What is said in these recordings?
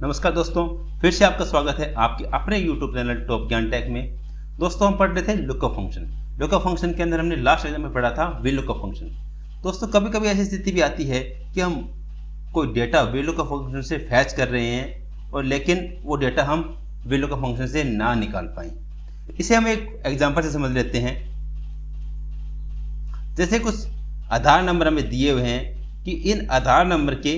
नमस्कार दोस्तों, फिर से आपका स्वागत है आपके अपने YouTube चैनल टॉप ज्ञान टेक में। दोस्तों हम पढ़ रहे थे लुकअप फंक्शन। लुकअप फंक्शन के अंदर हमने लास्ट एग्जाम में पढ़ा था VLOOKUP फंक्शन। दोस्तों कभी कभी ऐसी स्थिति भी आती है कि हम कोई डेटा VLOOKUP फंक्शन से फैच कर रहे हैं और लेकिन वो डेटा हम VLOOKUP फंक्शन से ना निकाल पाएँ। इसे हम एक एग्जाम्पल से समझ लेते हैं। जैसे कुछ आधार नंबर हमें दिए हुए हैं कि इन आधार नंबर के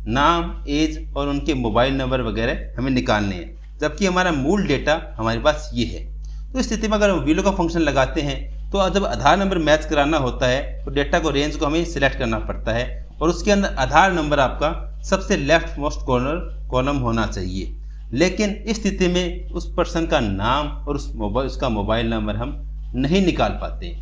नाम, एज और उनके मोबाइल नंबर वगैरह हमें निकालने हैं, जबकि हमारा मूल डेटा हमारे पास ये है। तो इस स्थिति में अगर हम VLOOKUP फंक्शन लगाते हैं तो जब आधार नंबर मैच कराना होता है तो डेटा को रेंज को हमें सिलेक्ट करना पड़ता है और उसके अंदर आधार नंबर आपका सबसे लेफ्ट मोस्ट कॉलम होना चाहिए। लेकिन इस स्थिति में उस पर्सन का नाम और उसका मोबाइल नंबर हम नहीं निकाल पाते।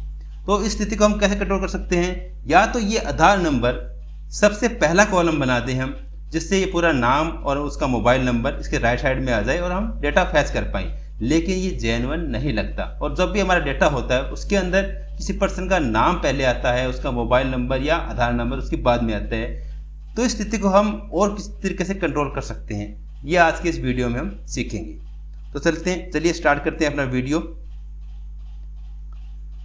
तो इस स्थिति को हम कैसे कंट्रोल कर सकते हैं? या तो ये आधार नंबर सबसे पहला कॉलम बना दें हम, जिससे ये पूरा नाम और उसका मोबाइल नंबर इसके राइट साइड में आ जाए और हम डेटा फैच कर पाएँ। लेकिन ये जेन्युइन नहीं लगता और जब भी हमारा डेटा होता है उसके अंदर किसी पर्सन का नाम पहले आता है, उसका मोबाइल नंबर या आधार नंबर उसके बाद में आता है। तो इस स्थिति को हम और किस तरीके से कंट्रोल कर सकते हैं, ये आज के इस वीडियो में हम सीखेंगे। तो चलिए स्टार्ट करते हैं अपना वीडियो।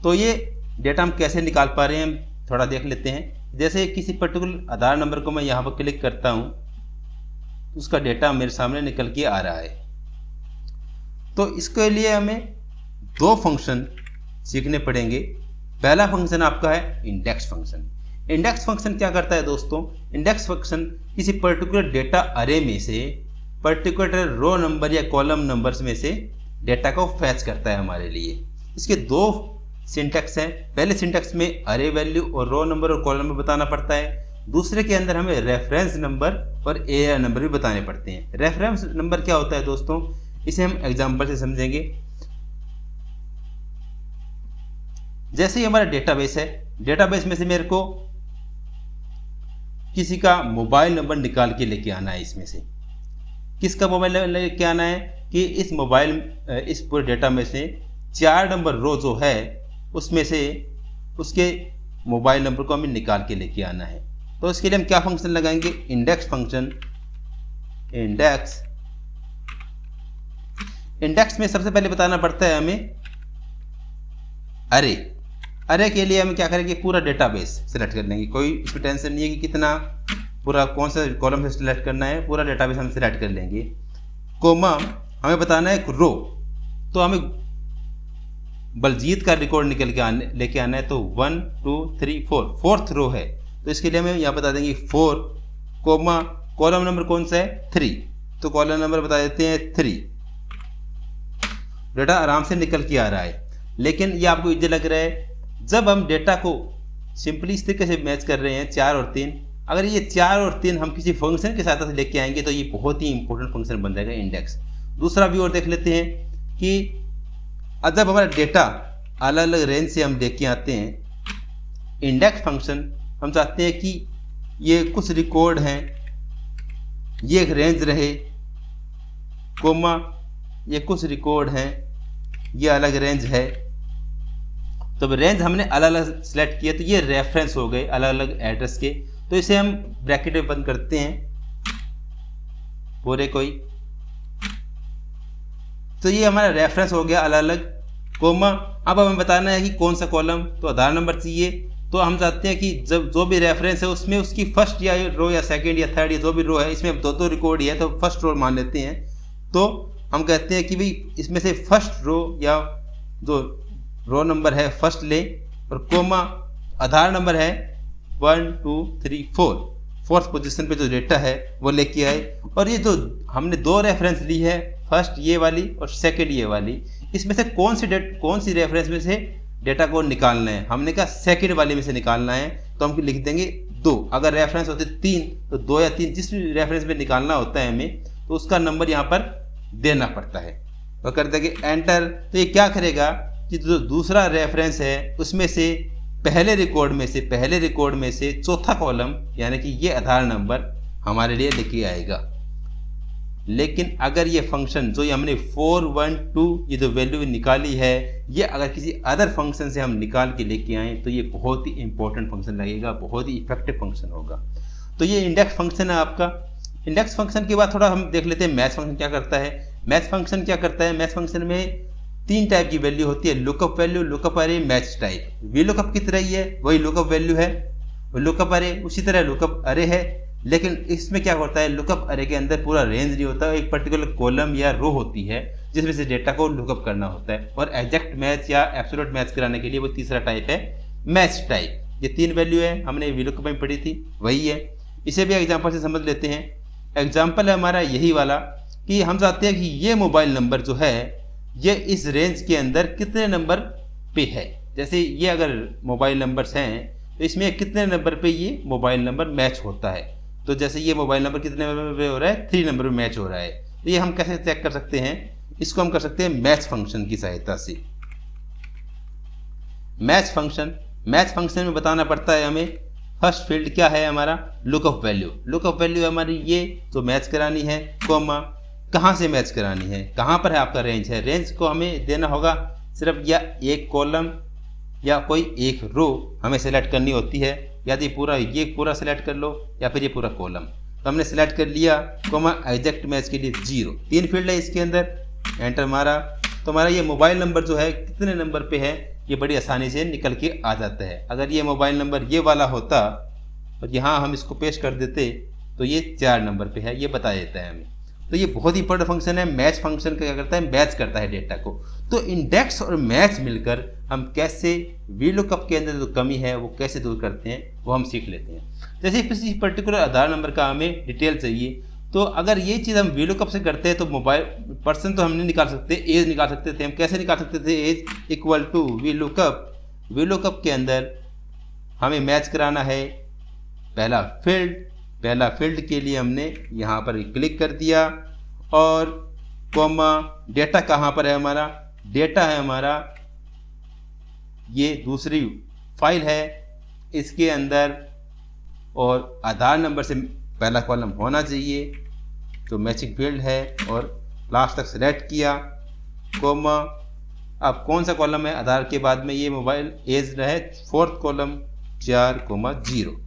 तो ये डेटा हम कैसे निकाल पा रहे हैं हम थोड़ा देख लेते हैं। जैसे किसी पर्टिकुलर आधार नंबर को मैं यहाँ पर क्लिक करता हूँ, उसका डेटा मेरे सामने निकल के आ रहा है। तो इसके लिए हमें दो फंक्शन सीखने पड़ेंगे। पहला फंक्शन आपका है इंडेक्स फंक्शन। इंडेक्स फंक्शन क्या करता है दोस्तों? इंडेक्स फंक्शन किसी पर्टिकुलर डेटा अरे में से पर्टिकुलर रो नंबर या कॉलम नंबर्स में से डेटा को फैच करता है हमारे लिए। इसके दो सिंटैक्स है। पहले सिंटैक्स में अरे वैल्यू और रो नंबर और कॉलम नंबर बताना पड़ता है। दूसरे के अंदर हमें रेफरेंस नंबर और एआर नंबर भी बताने पड़ते हैं। रेफरेंस नंबर क्या होता है दोस्तों? इसे हम एग्जांपल से समझेंगे। जैसे ही हमारा डेटाबेस है, डेटाबेस में से मेरे को किसी का मोबाइल नंबर निकाल के लेके आना है। इसमें से किसका मोबाइल नंबर लेके आना है कि इस पूरे डेटा में से 4 नंबर रो जो है उसमें से उसके मोबाइल नंबर को हमें निकाल के लेके आना है। तो इसके लिए हम क्या फंक्शन लगाएंगे? Index function. इंडेक्स में सबसे पहले बताना पड़ता है हमें अरे के लिए हम क्या करेंगे? पूरा डेटाबेस सिलेक्ट कर लेंगे। कोई इसमें टेंशन नहीं है कि कितना पूरा कौन सा कॉलम से सिलेक्ट करना है, पूरा डेटाबेस हम सिलेक्ट कर लेंगे। कोमा हमें बताना है रो, तो हमें बलजीत का रिकॉर्ड निकल के लेके आना है। तो 1 2 3 4 फोर्थ रो है, तो इसके लिए हमें यहाँ बता देंगे 4 कोमा कॉलम नंबर कौन सा है? 3, तो कॉलम नंबर बता देते हैं 3। डेटा आराम से निकल के आ रहा है। लेकिन ये आपको इजी लग रहा है जब हम डेटा को सिंपली इस तरीके से मैच कर रहे हैं 4 और 3। अगर ये 4 और 3 हम किसी फंक्शन के साथ लेके आएंगे तो ये बहुत ही इंपॉर्टेंट फंक्शन बन जाएगा इंडेक्स। दूसरा भी और देख लेते हैं कि जब हमारा डेटा अलग अलग रेंज से हम लेके आते हैं, इंडेक्स फंक्शन हम चाहते हैं कि ये कुछ रिकॉर्ड हैं, ये एक रेंज रहे, कोमा ये कुछ रिकॉर्ड हैं, ये अलग रेंज है। तो रेंज हमने अलग अलग सेलेक्ट किया तो ये रेफरेंस हो गए अलग अलग एड्रेस के। तो इसे हम ब्रैकेट में बंद करते हैं पूरे कोई। तो ये हमारा रेफरेंस हो गया अलग अलग, कोमा अब हमें बताना है कि कौन सा कॉलम, तो आधार नंबर चाहिए। तो हम चाहते हैं कि जब जो भी रेफरेंस है उसमें उसकी फर्स्ट या रो या सेकंड या थर्ड या जो भी रो है, इसमें दो रिकॉर्ड ही है तो फर्स्ट रो मान लेते हैं। तो हम कहते हैं कि भाई इसमें से फर्स्ट रो या जो रो नंबर है फर्स्ट ले और कोमा आधार नंबर है 1 2 3 4, फोर्थ पोजीशन पे जो डेटा है वो लेके आए। और ये जो हमने दो रेफरेंस ली है, फर्स्ट ये वाली और सेकंड ये वाली, इसमें से कौन सी रेफरेंस में से डेटा को निकालना है? हमने कहा सेकंड वाले में से निकालना है, तो हम लिख देंगे 2। अगर रेफरेंस होते 3 तो 2 या 3 जिस भी रेफरेंस में निकालना होता है हमें, तो उसका नंबर यहाँ पर देना पड़ता है। तो कर देंगे एंटर। तो ये क्या करेगा कि जो दूसरा रेफरेंस है उसमें से पहले रिकॉर्ड में से चौथा कॉलम यानी कि ये आधार नंबर हमारे लिए लेके आएगा। लेकिन अगर ये फंक्शन जो हमने 4 1 2 ये जो वैल्यू निकाली है, ये अगर किसी अदर फंक्शन से हम निकाल के लेके आएँ तो ये बहुत ही इंपॉर्टेंट फंक्शन लगेगा, बहुत ही इफेक्टिव फंक्शन होगा। तो ये इंडेक्स फंक्शन है आपका। इंडेक्स फंक्शन के बाद थोड़ा हम देख लेते हैं मैच फंक्शन क्या करता है। मैच फंक्शन क्या करता है, मैच फंक्शन में 3 टाइप की वैल्यू होती है, लुकअप वैल्यू, लुकअप अरे, मैच टाइप। वी लुकअप की तरह ही है, वही लुकअप वैल्यू है, लुकअप अरे उसी तरह लुकअप अरे है, लेकिन इसमें क्या होता है, लुकअप अरे के अंदर पूरा रेंज नहीं होता, एक पर्टिकुलर कॉलम या रो होती है जिसमें से डेटा को लुकअप करना होता है। और एग्जैक्ट मैच या एब्सोल्यूट मैच कराने के लिए वो तीसरा टाइप है मैच टाइप। ये 3 वैल्यू है, हमने वी लुकअप में पढ़ी थी, वही है। इसे भी एग्जाम्पल से समझ लेते हैं। एग्जाम्पल है हमारा यही वाला कि हम चाहते हैं कि ये मोबाइल नंबर जो है ये इस रेंज के अंदर कितने नंबर पे है। जैसे ये अगर मोबाइल नंबर्स हैं तो इसमें कितने नंबर पे ये मोबाइल नंबर मैच होता है। तो जैसे ये मोबाइल नंबर कितने नंबर पे हो रहा है, 3 नंबर पे मैच हो रहा है। तो ये हम कैसे चेक कर सकते हैं, इसको हम कर सकते हैं मैच फंक्शन की सहायता से। मैच फंक्शन में बताना पड़ता है हमें फर्स्ट फील्ड क्या है हमारा, लुकअप वैल्यू। लुकअप वैल्यू हमारी ये जो मैच करानी है, कॉमा कहाँ से मैच करानी है, कहाँ पर है आपका रेंज है। रेंज को हमें देना होगा सिर्फ या एक कॉलम या कोई एक रो हमें सेलेक्ट करनी होती है, यदि ये पूरा सेलेक्ट कर लो या फिर ये पूरा कॉलम। तो हमने सेलेक्ट कर लिया, कॉमा एग्जैक्ट मैच के लिए 0, 3 फील्ड है इसके अंदर, एंटर मारा तो हमारा ये मोबाइल नंबर जो है कितने नंबर पे है ये बड़ी आसानी से निकल के आ जाता है। अगर ये मोबाइल नंबर ये वाला होता और यहाँ हम इसको पेश कर देते तो ये 4 नंबर पे है, ये बता देता है हमें। तो ये बहुत ही इंपॉर्टेंट फंक्शन है। मैच फंक्शन क्या करता है, मैच करता है डेटा को। तो इंडेक्स और मैच मिलकर हम कैसे वी लुकअप के अंदर जो कमी है वो कैसे दूर करते हैं वो हम सीख लेते हैं। जैसे किसी पर्टिकुलर आधार नंबर का हमें डिटेल चाहिए, तो अगर ये चीज़ हम वी लुकअप से करते हैं तो मोबाइल पर्सन तो हम नहीं निकाल सकते, एज निकाल सकते थे। हम कैसे निकाल सकते थे, as equal to V lookup. V lookup के अंदर हमें मैच कराना है पहला फील्ड के लिए हमने यहाँ पर क्लिक कर दिया और कॉमा डेटा कहाँ पर है हमारा, डेटा है हमारा ये दूसरी फाइल है इसके अंदर, और आधार नंबर से पहला कॉलम होना चाहिए तो मैचिंग फील्ड है, और लास्ट तक सेलेक्ट किया, कॉमा अब कौन सा कॉलम है आधार के बाद में, ये मोबाइल एज रहे 4th कॉलम 4,0।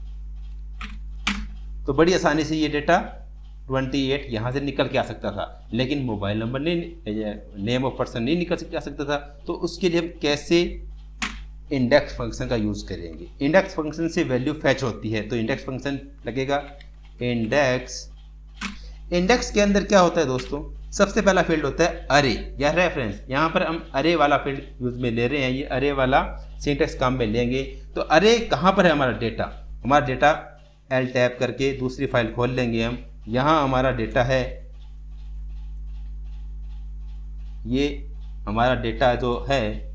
तो बड़ी आसानी से ये डेटा 28 यहाँ से निकल के आ सकता था, लेकिन मोबाइल नंबर नहीं, नेम ऑफ पर्सन नहीं निकल के आ सकता था। तो उसके लिए हम कैसे इंडेक्स फंक्शन का यूज़ करेंगे। इंडेक्स फंक्शन से वैल्यू फैच होती है, तो इंडेक्स फंक्शन लगेगा इंडेक्स के अंदर क्या होता है दोस्तों, सबसे पहला फील्ड होता है अरे या रेफरेंस। यहाँ पर हम अरे वाला फील्ड यूज में ले रहे हैं, ये अरे वाला सिंटेक्स काम में लेंगे। तो अरे कहाँ पर है हमारा डेटा, एल टैप करके दूसरी फाइल खोल लेंगे हम, यहाँ हमारा डेटा है, ये हमारा डेटा जो है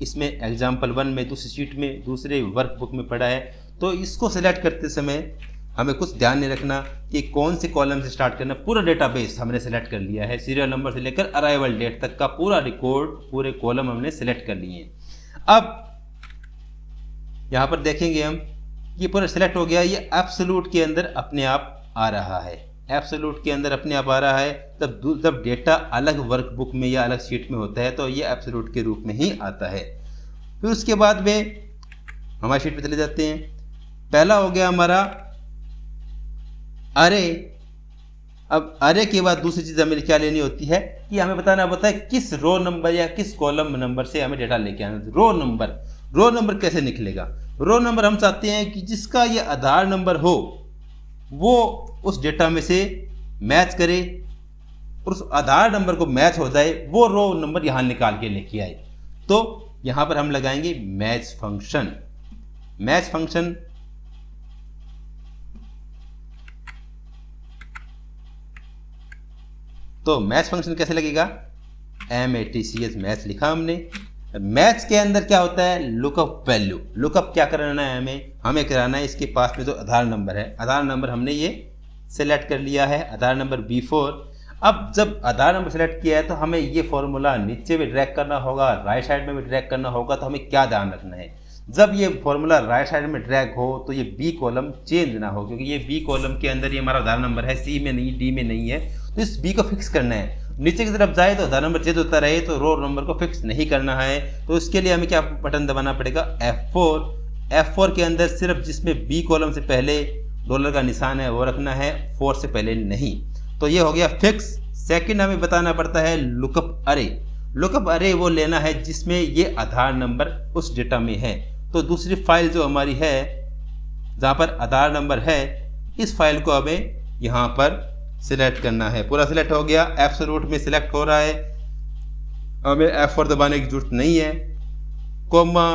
इसमें एग्जाम्पल 1 में दूसरी शीट में दूसरे वर्कबुक में पड़ा है। तो इसको सेलेक्ट करते समय हमें कुछ ध्यान नहीं रखना कि कौन से कॉलम से स्टार्ट करना, पूरा डेटाबेस हमने सेलेक्ट कर लिया है, सीरियल नंबर से लेकर अराइवल डेट तक का पूरा रिकॉर्ड, पूरे कॉलम हमने सेलेक्ट कर लिए हैं। अब यहाँ पर देखेंगे हम ये पूरा सेलेक्ट हो गया, ये एब्सोल्यूट के अंदर अपने आप आ रहा है, एब्सोल्यूट के अंदर अपने आप आ रहा है। तब जब डेटा अलग वर्कबुक में या अलग शीट में होता है तो ये एब्सोल्यूट के रूप में ही आता है। फिर उसके बाद में हमारी शीट पे चले जाते हैं। पहला हो गया हमारा अरे। अब अरे के बाद दूसरी चीज़ हमें क्या लेनी होती है कि हमें बताना होता है किस रो नंबर या किस कॉलम नंबर से हमें डेटा लेके आना है। रो नंबर कैसे निकलेगा, रो नंबर हम चाहते हैं कि जिसका ये आधार नंबर हो वो उस डेटा में से मैच करे और उस आधार नंबर को मैच हो जाए, वो रो नंबर यहाँ निकाल के लेके आए। तो यहाँ पर हम लगाएंगे मैच फंक्शन। तो मैच फंक्शन कैसे लगेगा, MATCH मैच लिखा हमने। मैच के अंदर क्या होता है, लुकअप वैल्यू। लुकअप क्या कराना है हमें कराना है इसके पास में जो आधार नंबर है, आधार नंबर हमने ये सेलेक्ट कर लिया है, आधार नंबर B4। अब जब आधार नंबर सेलेक्ट किया है तो हमें ये फॉर्मूला नीचे भी ड्रैग करना होगा, राइट साइड में भी ड्रैग करना होगा। तो हमें क्या ध्यान रखना है, जब ये फॉर्मूला राइट साइड में ड्रैग हो तो ये B कॉलम चेंज ना हो, क्योंकि ये B कॉलम के अंदर ये हमारा आधार नंबर है, C में नहीं, D में नहीं है। तो इस B को फिक्स करना है। नीचे की तरफ जाए तो आधार नंबर चेंज होता रहे, तो रो नंबर को फिक्स नहीं करना है। तो इसके लिए हमें क्या बटन दबाना पड़ेगा, F4 के अंदर सिर्फ जिसमें B कॉलम से पहले डॉलर का निशान है वो रखना है, 4 से पहले नहीं। तो ये हो गया फिक्स। सेकंड हमें बताना पड़ता है लुकअप अरे। लुकअप अरे वो लेना है जिसमें ये आधार नंबर उस डेटा में है। तो दूसरी फाइल जो हमारी है जहाँ पर आधार नंबर है, इस फाइल को हमें यहाँ पर सिलेक्ट करना है। पूरा सिलेक्ट हो गया, एब्सोल्यूट में सिलेक्ट हो रहा है, हमें F4 दबाने की जरूरत नहीं है। कोमा,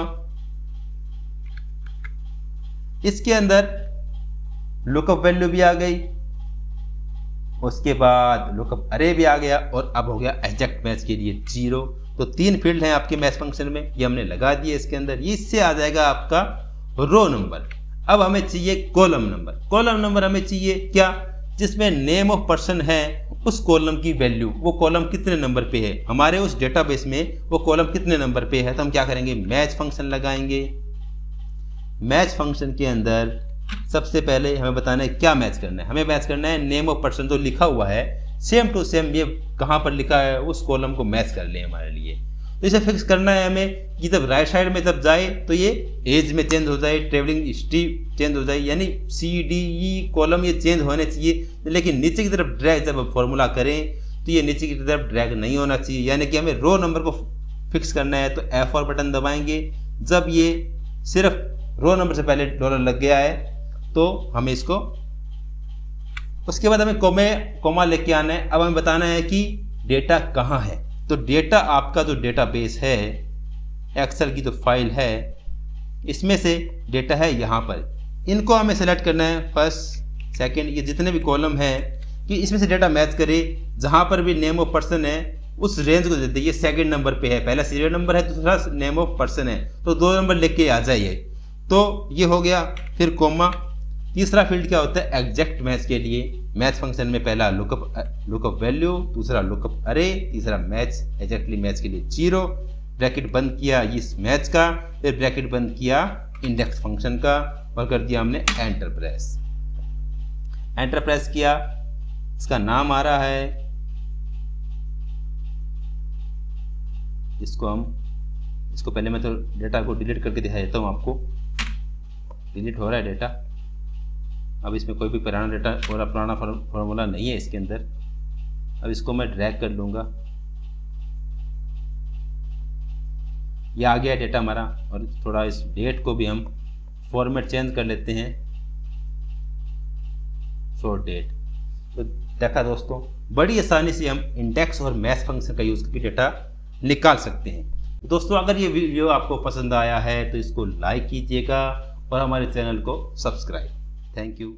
इसके अंदर लुकअप वैल्यू भी आ गई, उसके बाद लुकअप अरे भी आ गया, और अब हो गया एग्जैक्ट मैच के लिए 0। तो 3 फील्ड हैं आपके मैच फंक्शन में, ये हमने लगा दिए इसके अंदर। इससे आ जाएगा आपका रो नंबर। अब हमें चाहिए कॉलम नंबर। कॉलम नंबर हमें चाहिए क्या, जिसमें नेम ऑफ पर्सन है उस कॉलम की वैल्यू, वो कॉलम कितने नंबर पे है, हमारे उस डेटाबेस में वो कॉलम कितने नंबर पे है। तो हम क्या करेंगे, मैच फंक्शन लगाएंगे। मैच फंक्शन के अंदर सबसे पहले हमें बताना है क्या मैच करना है। हमें मैच करना है नेम ऑफ पर्सन जो लिखा हुआ है सेम टू सेम ये कहाँ पर लिखा है उस कॉलम को मैच कर ले हमारे लिए। तो इसे फिक्स करना है हमें कि जब राइट साइड में जब जाए तो ये एज में चेंज हो जाए, ट्रेवलिंग हिस्ट्री चेंज हो जाए, यानी CDE कॉलम ये चेंज होने चाहिए। लेकिन नीचे की तरफ ड्रैग जब हम फॉर्मूला करें तो ये नीचे की तरफ ड्रैग नहीं होना चाहिए, यानी कि हमें रो नंबर को फिक्स करना है। तो F4 बटन दबाएंगे। जब ये सिर्फ रो नंबर से पहले डॉलर लग गया है तो हमें इसको, उसके बाद हमें कोमा लेके आना है। अब हमें बताना है कि डेटा कहाँ है। तो डेटा आपका जो डेटाबेस है, एक्सेल की जो फाइल है, इसमें से डेटा है यहाँ पर। इनको हमें सेलेक्ट करना है, फर्स्ट सेकंड, ये जितने भी कॉलम हैं कि इसमें से डेटा मैच करे। जहाँ पर भी नेम ऑफ पर्सन है उस रेंज को देते, ये सेकंड नंबर पे है, पहला सीरियल नंबर है, दूसरा नेम ऑफ पर्सन है, तो 2 नंबर लेके आ जाइए। तो ये हो गया। फिर कोमा। तीसरा फील्ड क्या होता है, एग्जैक्ट मैच के लिए। मैच फंक्शन में पहला लुकअप वैल्यू, दूसरा लुकअप अरे, तीसरा मैच एग्जैक्टली मैच के लिए 0। ब्रैकेट बंद किया इस मैच का, फिर ब्रैकेट बंद किया इंडेक्स फंक्शन का, और कर दिया हमने एंटर प्रेस। एंटर प्रेस किया, इसका नाम आ रहा है, इसको पहले मैं तो डेटा को डिलीट करके दिखा देता हूँ आपको। डिलीट हो रहा है डेटा। अब इसमें कोई भी पुराना डेटा और पुराना फॉर्मूला नहीं है इसके अंदर। अब इसको मैं ड्रैग कर लूँगा, ये आ गया डेटा हमारा। और थोड़ा इस डेट को भी हम फॉर्मेट चेंज कर लेते हैं, शॉर्ट डेट। तो देखा दोस्तों, बड़ी आसानी से हम इंडेक्स और मैच फंक्शन का यूज़ करके डेटा निकाल सकते हैं। दोस्तों, अगर ये वीडियो आपको पसंद आया है तो इसको लाइक कीजिएगा और हमारे चैनल को सब्सक्राइब। Thank you.